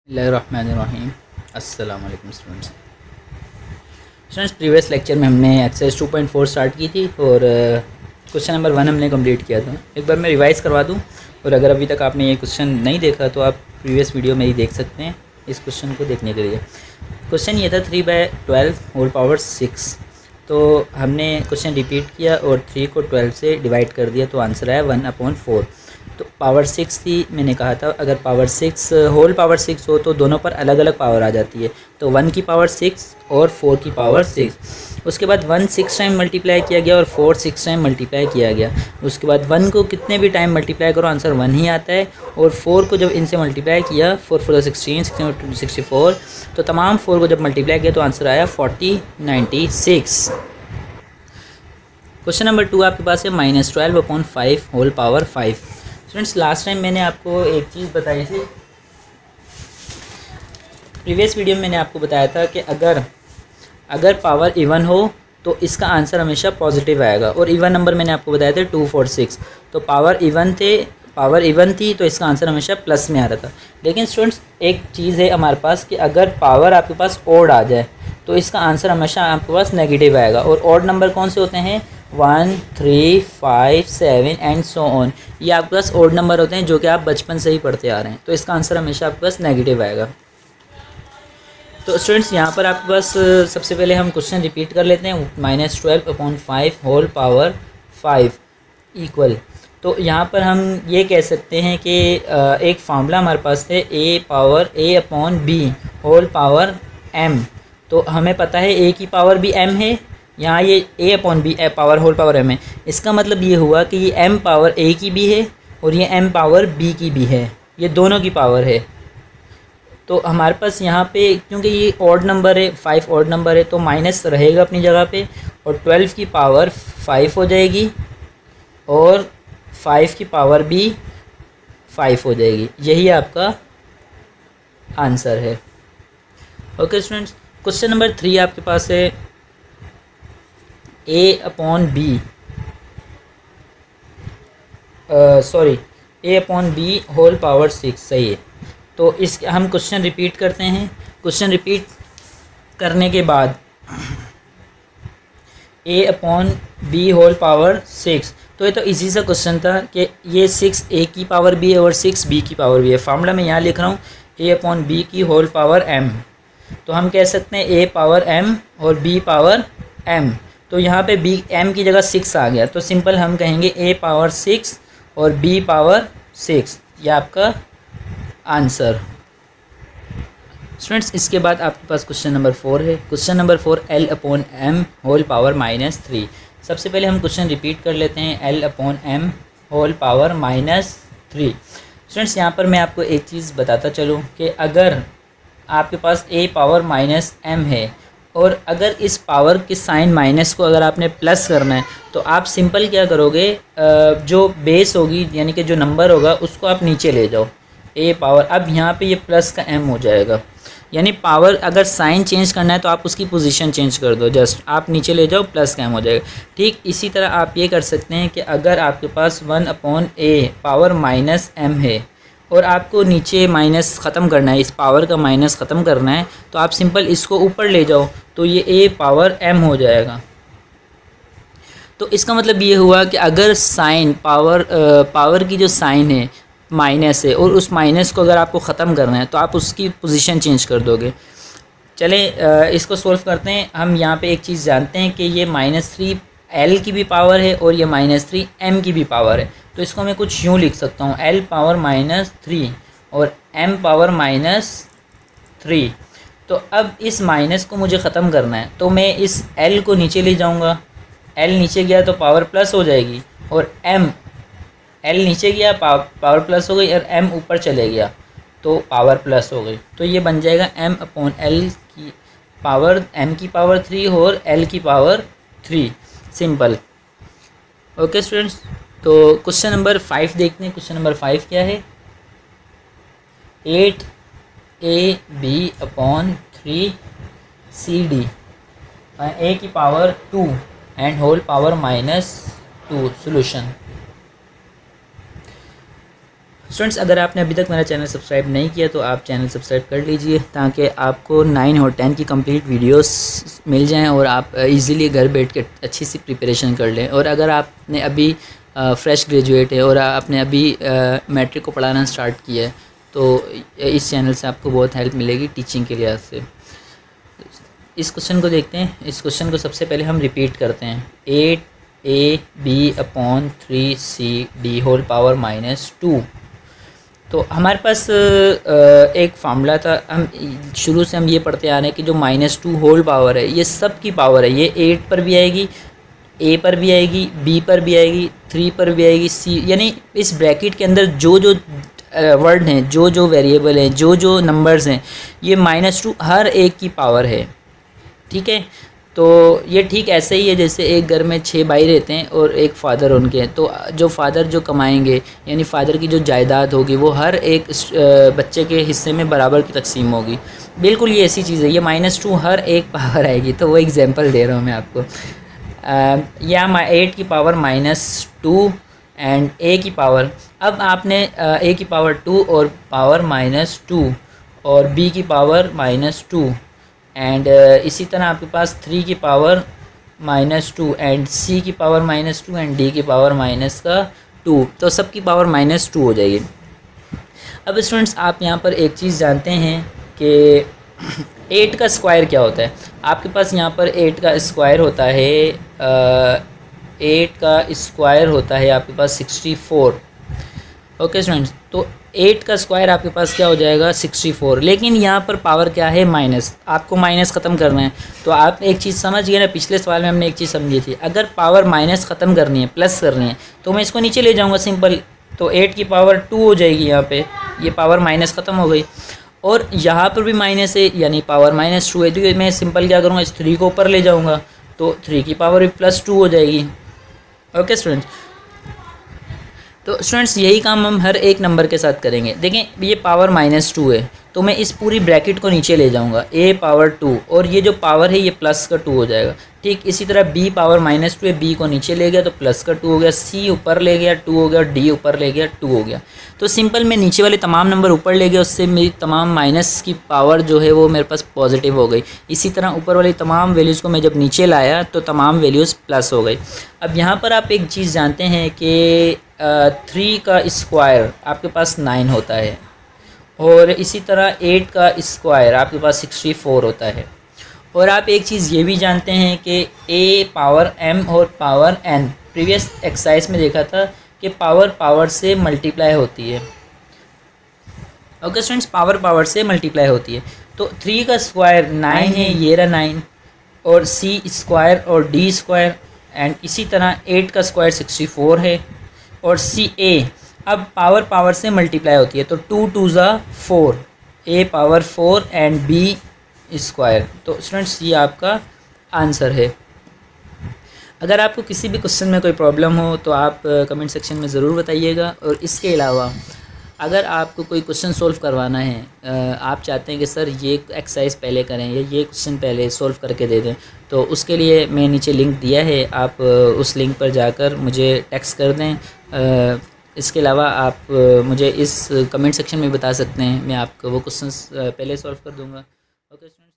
बिस्मिल्लाहिर्रहमानिर्रहीम। अस्सलाम वालेकुम स्टूडेंट्स। प्रीवियस लेक्चर में हमने एक्सरसाइज 2.4 स्टार्ट की थी और क्वेश्चन नंबर 1 हमने कंप्लीट किया था। एक बार मैं रिवाइज़ करवा दूं, और अगर अभी तक आपने ये क्वेश्चन नहीं देखा तो आप प्रीवियस वीडियो में ही देख सकते हैं इस क्वेश्चन को देखने के लिए। क्वेश्चन ये था 3/12 होल पावर 6। तो हमने क्वेश्चन रिपीट किया और 3 को 12 से डिवाइड कर दिया तो आंसर आया 1/4। तो पावर 6 थी, मैंने कहा था अगर पावर 6 होल पावर 6 हो तो दोनों पर अलग अलग पावर आ जाती है। तो 1 की पावर 6 और 4 की पावर 6। उसके बाद 1 6 टाइम मल्टीप्लाई किया गया और 4 6 टाइम मल्टीप्लाई किया गया। उसके बाद 1 को कितने भी टाइम मल्टीप्लाई करो आंसर 1 ही आता है। और 4 को जब इनसे मल्टीप्लाई किया 4 4 16 16 64, तो तमाम 4 को जब मल्टीप्लाई किया तो आंसर आया 4096। क्वेश्चन नंबर 2 आपके पास है -12/5 whole power 5। Friends, last time मैंने आपको एक चीज़ बताई थी, प्रीवियस वीडियो में मैंने आपको बताया था कि अगर पावर इवन हो तो इसका आंसर हमेशा पॉजिटिव आएगा। और इवन नंबर मैंने आपको बताया था 2 4 6, तो पावर इवन थी तो इसका आंसर हमेशा प्लस में आ रहा था। लेकिन स्टूडेंट्स, एक चीज़ है हमारे पास कि अगर पावर आपके पास ओड आ जाए तो इसका आंसर हमेशा आपके पास नेगेटिव आएगा। और ओड नंबर कौन से होते हैं? 1 3 5 7 एंड सो ऑन। ये आपके पास ओड नंबर होते हैं जो कि आप बचपन से ही पढ़ते आ रहे हैं। तो इसका आंसर हमेशा आपके पास नेगेटिव आएगा। तो स्टूडेंट्स, यहाँ पर आपके पास सबसे पहले हम क्वेश्चन रिपीट कर लेते हैं। -12/5 होल पावर 5 इक्वल। तो यहाँ पर हम ये कह सकते हैं कि एक फार्मूला हमारे पास है a/b होल पावर m। तो हमें पता है a की पावर भी m है, यहाँ ये a/b power whole power m है। इसका मतलब ये हुआ कि ये m पावर a की भी है और ये m पावर b की भी है, ये दोनों की पावर है। तो हमारे पास यहाँ पे क्योंकि ये ऑड नंबर है, 5 ऑड नंबर है, तो माइनस रहेगा अपनी जगह पे और 12 की पावर 5 हो जाएगी और 5 की पावर भी 5 हो जाएगी। यही आपका आंसर है। ओके स्टूडेंट्स, क्वेश्चन नंबर 3 आपके पास है a/b होल पावर 6। सही है। तो इस हम क्वेश्चन रिपीट करते हैं। क्वेश्चन रिपीट करने के बाद a/b होल पावर 6, तो ये तो इजी सा क्वेश्चन था कि ये 6 a की पावर भी है और 6 b की पावर भी है। फार्मूला मैं यहाँ लिख रहा हूँ a/b की होल पावर m। तो हम कह सकते हैं a पावर m और b पावर m। तो यहाँ पे b m की जगह 6 आ गया, तो सिंपल हम कहेंगे a पावर 6 और b पावर 6। ये आपका आंसर। स्टूडेंट्स, इसके बाद आपके पास क्वेश्चन नंबर 4 है। Question number 4 L/m whole power -3। सबसे पहले हम क्वेश्चन रिपीट कर लेते हैं। L/m whole power -3। स्टूडेंट्स, यहाँ पर मैं आपको एक चीज़ बताता चलूँ कि अगर आपके पास a पावर -m है और अगर इस पावर के साइन माइनस को अगर आपने प्लस करना है तो आप सिंपल क्या करोगे, जो बेस होगी यानी कि जो नंबर होगा उसको आप नीचे ले जाओ a पावर। अब यहाँ पे ये प्लस का m हो जाएगा, यानी पावर अगर साइन चेंज करना है तो आप उसकी पोजीशन चेंज कर दो, जस्ट आप नीचे ले जाओ, प्लस का m हो जाएगा। ठीक इसी तरह आप ये कर सकते हैं कि अगर आपके पास 1/a पावर -m है और आपको नीचे माइनस ख़त्म करना है, इस पावर का माइनस ख़त्म करना है, तो आप सिंपल इसको ऊपर ले जाओ तो ये a पावर m हो जाएगा। तो इसका मतलब ये हुआ कि अगर साइन पावर की जो साइन है माइनस है और उस माइनस को अगर आपको ख़त्म करना है तो आप उसकी पोजीशन चेंज कर दोगे। चले इसको सोल्व करते हैं। हम यहाँ पे एक चीज़ जानते हैं कि ये -3 L की भी पावर है और ये -3 M की भी पावर है। तो इसको मैं कुछ यूँ लिख सकता हूँ, L पावर -3 और M पावर -3। तो अब इस माइनस को मुझे ख़त्म करना है तो मैं इस L को नीचे ले जाऊँगा। L नीचे गया तो पावर प्लस हो जाएगी और L नीचे गया पावर प्लस हो गई और M ऊपर चले गया तो पावर प्लस हो गई। तो ये बन जाएगा M/L की पावर M की पावर 3 और L की पावर 3। सिंपल। ओके स्टूडेंट्स, तो क्वेश्चन नंबर 5 देखते हैं। क्वेश्चन नंबर 5 क्या है? 8ab/3cd a की पावर 2 and whole power -2 solution. Students, अगर आपने अभी तक मेरा चैनल सब्सक्राइब नहीं किया तो आप चैनल सब्सक्राइब कर लीजिए ताकि आपको 9 और 10 की कंप्लीट वीडियोस मिल जाएं और आप इजीली घर बैठ के अच्छी सी प्रिपरेशन कर लें। और अगर आपने अभी फ्रेश ग्रेजुएट है और आपने अभी मैट्रिक को पढ़ाना स्टार्ट किया है तो इस चैनल से आपको बहुत हेल्प मिलेगी टीचिंग के लिहाज से। इस क्वेश्चन को देखते हैं। इस क्वेश्चन को सबसे पहले हम रिपीट करते हैं। 8ab/3cd whole power -2। तो हमारे पास एक फार्मूला था, हम शुरू से हम ये पढ़ते आ रहे हैं कि जो -2 होल पावर है ये सब की पावर है। ये 8 पर भी आएगी, a पर भी आएगी, b पर भी आएगी, 3 पर भी आएगी, c, यानी इस ब्रैकेट के अंदर जो जो वर्ड हैं, जो जो वेरिएबल हैं, जो जो नंबर्स हैं, ये -2 हर एक की पावर है। ठीक है, तो ये ठीक ऐसे ही है जैसे एक घर में 6 भाई रहते हैं और एक फ़ादर उनके हैं, तो जो फ़ादर जो कमाएंगे यानी फ़ादर की जो जायदाद होगी वो हर एक बच्चे के हिस्से में बराबर की तकसीम होगी। बिल्कुल ये ऐसी चीज़ है, ये -2 हर एक पावर आएगी। तो वो एग्जांपल दे रहा हूँ मैं आपको। या 8 की पावर -2 एंड a की पावर, अब आपने a की पावर 2 और पावर -2 और b की पावर -2 एंड इसी तरह आपके पास 3 की पावर -2 एंड c की पावर -2 एंड d की पावर -2, तो सब की पावर -2 हो जाएगी। अब स्टूडेंट्स, आप यहाँ पर एक चीज़ जानते हैं कि 8 का स्क्वायर क्या होता है। आपके पास यहाँ पर 8 का स्क्वायर होता है 8 का स्क्वायर होता है आपके पास 64। ओके स्टूडेंट्स, तो 8 का स्क्वायर आपके पास क्या हो जाएगा 64। लेकिन यहाँ पर पावर क्या है माइनस, आपको माइनस ख़त्म करना है। तो आप एक चीज़ समझ गए ना, पिछले सवाल में हमने एक चीज़ समझी थी, अगर पावर माइनस ख़त्म करनी है प्लस करनी है तो मैं इसको नीचे ले जाऊँगा सिंपल। तो 8 की पावर 2 हो जाएगी, यहाँ पे ये पावर माइनस ख़त्म हो गई। और यहाँ पर भी माइनस है यानी पावर -2 है, तो मैं सिंपल क्या करूँगा, इस 3 को ऊपर ले जाऊँगा तो 3 की पावर भी +2 हो जाएगी। ओके स्टूडेंट्स, तो स्टूडेंट्स यही काम हम हर एक नंबर के साथ करेंगे। देखें ये पावर -2 है तो मैं इस पूरी ब्रैकेट को नीचे ले जाऊंगा, a पावर 2 और ये जो पावर है ये प्लस का 2 हो जाएगा। ठीक इसी तरह b पावर -2 है, b को नीचे ले गया तो प्लस का 2 हो गया, c ऊपर ले गया 2 हो गया, d ऊपर ले गया 2 हो गया। तो सिंपल मैं नीचे वाले तमाम नंबर ऊपर ले गया, उससे मेरी तमाम माइनस की पावर जो है वो मेरे पास पॉजिटिव हो गई। इसी तरह ऊपर वाली तमाम वैल्यूज़ को मैं जब नीचे लाया तो तमाम वैल्यूज़ प्लस हो गई। अब यहाँ पर आप एक चीज़ जानते हैं कि 3 का स्क्वायर आपके पास 9 होता है और इसी तरह 8 का स्क्वायर आपके पास 64 होता है। और आप एक चीज़ ये भी जानते हैं कि a पावर m और पावर n, प्रीवियस एक्सरसाइज में देखा था कि पावर से मल्टीप्लाई होती है। ओके स्टूडेंट्स, पावर से मल्टीप्लाई होती है। तो 3 का स्क्वायर 9 है, ये रहा 9, और c स्क्वायर और d स्क्वायर एंड इसी तरह 8 का स्क्वायर 64 है और c a, अब पावर से मल्टीप्लाई होती है तो 2 2 ज़ा 4, a power 4 and b square. तो स्टूडेंट्स ये आपका आंसर है। अगर आपको किसी भी क्वेश्चन में कोई प्रॉब्लम हो तो आप कमेंट सेक्शन में ज़रूर बताइएगा। और इसके अलावा अगर आपको कोई क्वेश्चन सोल्व करवाना है, आप चाहते हैं कि सर ये एक्सरसाइज पहले करें या ये क्वेश्चन पहले सोल्व करके दे दें, तो उसके लिए मैं नीचे लिंक दिया है, आप उस लिंक पर जाकर मुझे टेक्स्ट कर दें। इसके अलावा आप मुझे इस कमेंट सेक्शन में बता सकते हैं, मैं आपको वो क्वेश्चंस पहले सॉल्व कर दूंगा। Okay students.